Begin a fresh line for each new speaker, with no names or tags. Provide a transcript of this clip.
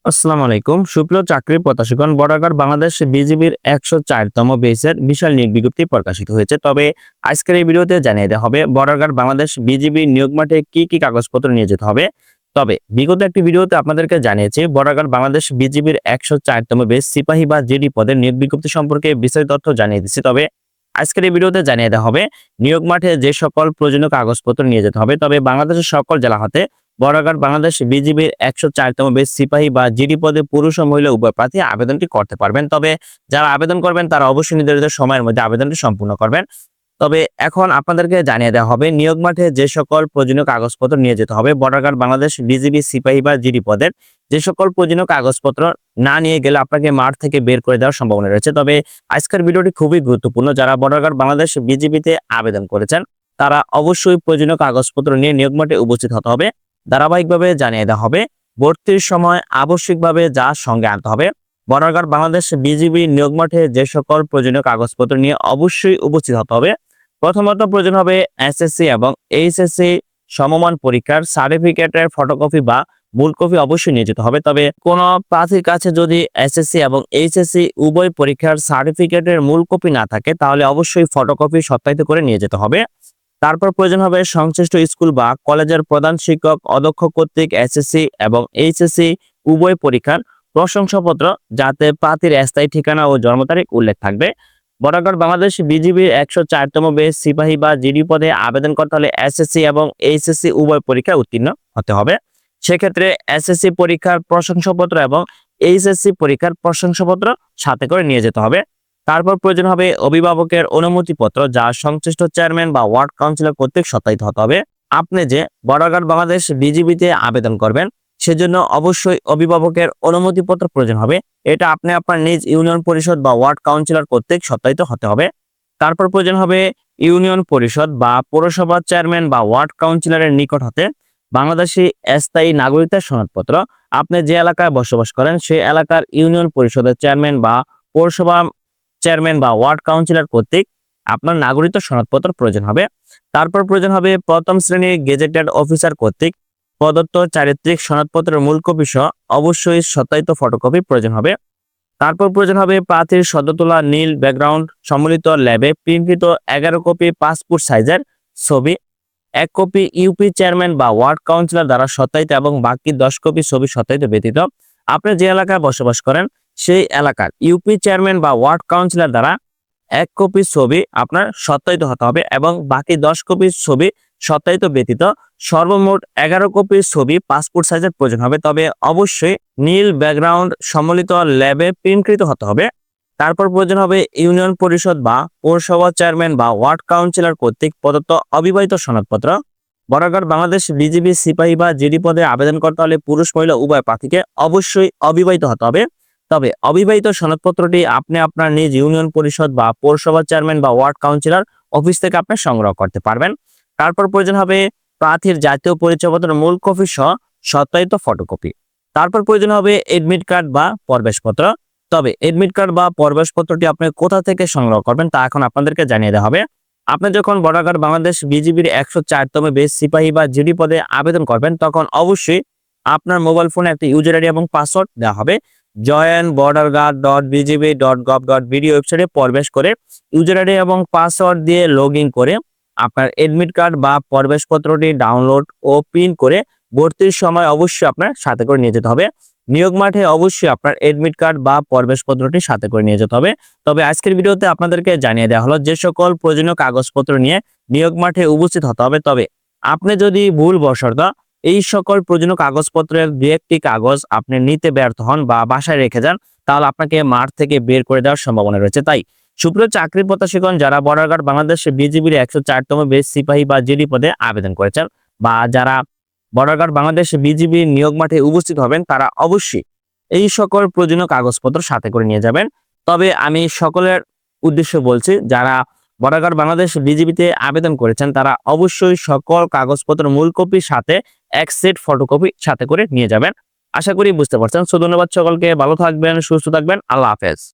আসসালামু আলাইকুম। সুপ্রিয় চাকরির প্রত্যাশীগণ, বর্ডার বাংলাদেশ বিজিবির ১০৪তম বেসের বিশাল নিয়োগ বিজ্ঞপ্তি প্রকাশিত হয়েছে। তবে আজকের এই ভিডিওতে জানিয়ে দেওয়া হবে বর্ডার বাংলাদেশ বিজিবি নিয়োগ মাঠে কি কাগজপত্র নিয়ে যেতে হবে। তবে বিগত একটি ভিডিওতে আপনাদেরকে জানিয়েছি বর্ডার বাংলাদেশ বিজিবির ১০৪তম বেস সিপাহী বা জিডি পদের নিয়োগ বিজ্ঞপ্তি সম্পর্কে বিস্তারিত তথ্য জানিয়ে দিচ্ছি। তবে আজকের এই ভিডিওতে জানিয়ে দেওয়া হবে নিয়োগ মাঠে যে সকল প্রয়োজনীয় কাগজপত্র নিয়ে যেতে হবে। তবে বাংলাদেশের সকল জেলা হতে বর্ডার বাংলাদেশ বিজিবির ১০৪তম বেস সিপাহী বা জিডি পদে পুরুষ ও মহিলা উভয় প্রার্থী আবেদনটি করতে পারবেন। তবে যারা আবেদন করবেন তারা অবশ্যই নির্ধারিত সময়ের মধ্যে আবেদনটি সম্পূর্ণ করবেন। তবে এখন আপনাদেরকে জানিয়ে দেওয়া হবে নিয়োগ মাঠে যে সকল প্রয়োজনীয় কাগজপত্র নিয়ে যেতে হবে। বর্ডার বাংলাদেশ বিজিবি সিপাহী বা জিডি পদের যে সকল প্রয়োজনীয় কাগজপত্র না নিয়ে গেলে আপনাকে মাঠ থেকে বের করে দেওয়ার সম্ভাবনা রয়েছে। তবে আজকের ভিডিওটি খুবই গুরুত্বপূর্ণ। যারা বর্ডার বাংলাদেশ বিজিবিতে আবেদন করেছেন তারা অবশ্যই প্রয়োজনীয় কাগজপত্র নিয়ে নিয়োগ মাঠে উপস্থিত হতে হবে। ধারাবাহিকভাবে জানিয়ে দেওয়া হবে ভর্তির সময় আবশ্যিকভাবে যা সঙ্গে আনতে হবে। বর্ডার বাংলাদেশ বিজিবি নিয়োগ মাঠে যে সকল প্রয়োজনীয় কাগজপত্র নিয়ে অবশ্যই উপস্থিত হতে হবে। প্রথমত প্রয়োজন হবে এসএসসি এবং এইচএসসি সমমান পরীক্ষার সার্টিফিকেটের ফটোকপি বা মূল কপি অবশ্যই নিয়ে যেতে হবে। তবে কোন প্রার্থীর কাছে যদি এসএসসি এবং এইচএসসি উভয় পরীক্ষার সার্টিফিকেটের মূল কপি না থাকে তাহলে অবশ্যই ফটোকপি সত্যায়িত করে নিয়ে যেতে হবে। তারপর প্রয়োজন হবে সংশ্লিষ্ট স্কুল বা কলেজের প্রধান শিক্ষক অধ্যক্ষ কর্তৃক এসএসসি এবং এইচএসসি উভয় পরীক্ষার প্রশংসাপত্র, যাতে প্রার্থীর স্থায়ী ঠিকানা ও জন্ম তারিখ উল্লেখ থাকবে। বর্ডার বাংলাদেশ বিজিবির ১০৪তম বেস সিপাহী বা জিডি পদে আবেদন করতে হলে এসএসসি এবং এইচএসসি উভয় পরীক্ষায় উত্তীর্ণ হতে হবে। সেক্ষেত্রে এসএসসি পরীক্ষার প্রশংসাপত্র এবং এইচএসসি পরীক্ষার প্রশংসাপত্র সাথে করে নিয়ে যেতে হবে। তারপর প্রয়োজন হবে অভিভাবকের অনুমতিপত্র, যা সংশ্লিষ্ট চেয়ারম্যান বা ওয়ার্ড কাউন্সিলর কর্তৃক সত্যায়িত হতে হবে। আপনি যে বর্ডার বাংলাদেশ বিজিবিতে আবেদন করবেন সেজন্য অবশ্যই অভিভাবকের অনুমতিপত্র প্রয়োজন হবে। এটা আপনি আপনার নিজ ইউনিয়ন পরিষদ বা ওয়ার্ড কাউন্সিলর কর্তৃক সত্যায়িত হতে হবে। তারপর প্রয়োজন হবে ইউনিয়ন পরিষদ বা পৌরসভার চেয়ারম্যান বা ওয়ার্ড কাউন্সিলরের নিকট হতে বাংলাদেশি স্থায়ী নাগরিকতার সনদপত্র। আপনি যে এলাকায় বসবাস করেন সেই এলাকার ইউনিয়ন পরিষদের চেয়ারম্যান বা পৌরসভা চেয়ারম্যান বা ওয়ার্ড কাউন্সিলর কর্তৃক আপনার নাগরিকত্ব সনদপত্র প্রয়োজন হবে। তারপর প্রয়োজন হবে প্রথম শ্রেণীর গেজেটেড অফিসার কর্তৃক প্রদত্ত চারিত্রিক সনদপত্রের মূল কপি সহ অবশ্যই সত্যায়িত ফটোকপি প্রয়োজন হবে। তারপর প্রয়োজন হবে প্রার্থীর সদ্য তোলা নীল ব্যাকগ্রাউন্ড সম্মিলিত ল্যাবে প্রিন্টকৃত ১১ কপি পাসপোর্ট সাইজের ছবি, ১ কপি ইউপি চেয়ারম্যান বা ওয়ার্ড কাউন্সিলর দ্বারা সত্যায়িত এবং বাকি ১০ কপি ছবি সত্যায়িত ব্যতীত আপনি যে এলাকায় বসবাস করেন সেই এলাকার ইউপি চেয়ারম্যান বা ওয়ার্ড কাউন্সিলর দ্বারা ১ কপি ছবি আপনার সত্যায়িত হতে হবে এবং বাকি ১০ কপি ছবি সত্যায়িত ব্যতীত সর্বমোট ১১ কপি ছবি পাসপোর্ট সাইজের প্রয়োজন হবে। তবে অবশ্যই নীল ব্যাকগ্রাউন্ড সম্মিলিত ল্যাবে প্রিন্টকৃত হতে হবে। তারপর প্রয়োজন হবে ইউনিয়ন পরিষদ বা পৌরসভা চেয়ারম্যান বা ওয়ার্ড কাউন্সিলর কর্তৃক প্রদত্ত অবিবাহিত সনদপত্র। বর্ডার বাংলাদেশ বিজিবি সিপাহী বা জিডি পদে আবেদন করতে হলে পুরুষ মহিলা উভয় প্রার্থীকে অবশ্যই অবিবাহিত হতে হবে। তবে অবিবাহিত সনদপত্রটি আপনি আপনার নিজ ইউনিয়ন পরিষদ বা পৌরসভা চেয়ারম্যান বা ওয়ার্ড কাউন্সিলর অফিস থেকে আপনি সংগ্রহ করতে পারবেন। তারপর প্রয়োজন হবে প্রার্থীর জাতীয় পরিচয়পত্রের মূল কপি সহ সত্যায়িত ফটোকপি। তারপর প্রয়োজন হবে এডমিট কার্ড বা প্রবেশপত্র। তবে এডমিট কার্ড বা প্রবেশপত্রটি আপনি কোথা থেকে সংগ্রহ করবেন তা এখন আপনাদেরকে জানিয়ে দেওয়া হবে। আপনি যখন বর্ডার বাংলাদেশ বিজিবির ১০৪তম বেস সিপাহী বা জিডি পদে আবেদন করবেন তখন অবশ্যই আপনার মোবাইল ফোনে একটি ইউজার আইডি এবং পাসওয়ার্ড দেওয়া হবে। joinborderguard.bgb.gov.bd ওয়েবসাইটে প্রবেশ করে ইউজার আইডি এবং পাসওয়ার্ড দিয়ে লগ ইন করে আপনার এডমিট কার্ড বা প্রবেশপত্রটি ডাউনলোড ও প্রিন্ট করে ভর্তির সময় অবশ্যই আপনার সাথে করে নিয়ে যেতে হবে। নিয়োগ মাঠে অবশ্যই আপনার এডমিট কার্ড বা প্রবেশপত্রটি সাথে করে নিয়ে যেতে হবে। তবে আজকের ভিডিওতে আপনাদেরকে জানিয়ে দেওয়া হলো যে সকল প্রয়োজনীয় কাগজপত্র নিয়ে নিয়োগ মাঠে উপস্থিত হতে হবে। তবে আপনি যদি ভুলবশত এই সকল প্রয়োজনীয় কাগজপত্রের দু একটি কাগজ আপনি নিতে ব্যর্থ হন বা বাসায় রেখে যান তাহলে আপনাকে মাঠ থেকে বের করে দেওয়ার সম্ভাবনা রয়েছে। তাই সুপ্রিয় চাকরি প্রত্যাশীগণ, যারা বর্ডার বাংলাদেশ বিজিবির ১০৪তম বেস সিপাহী বা জিডি পদে আবেদন করেছেন বা যারা বর্ডার বাংলাদেশ বিজিবি নিয়োগ মাঠে উপস্থিত হবেন তারা অবশ্যই এই সকল প্রয়োজনীয় কাগজপত্র সাথে করে নিয়ে যাবেন। তবে আমি সকলের উদ্দেশ্যে বলছি, যারা বর্ডার বাংলাদেশ বিজিবিতে আবেদন করেছেন তারা অবশ্যই সকল কাগজপত্র মূল কপির সাথে এক সেট ফটোকপি সাথে করে নিয়ে যাবেন। আশা করি বুঝতে পারছেন। ধন্যবাদ সকলকে, ভালো থাকবেন, সুস্থ থাকবেন, আল্লাহ হাফেজ।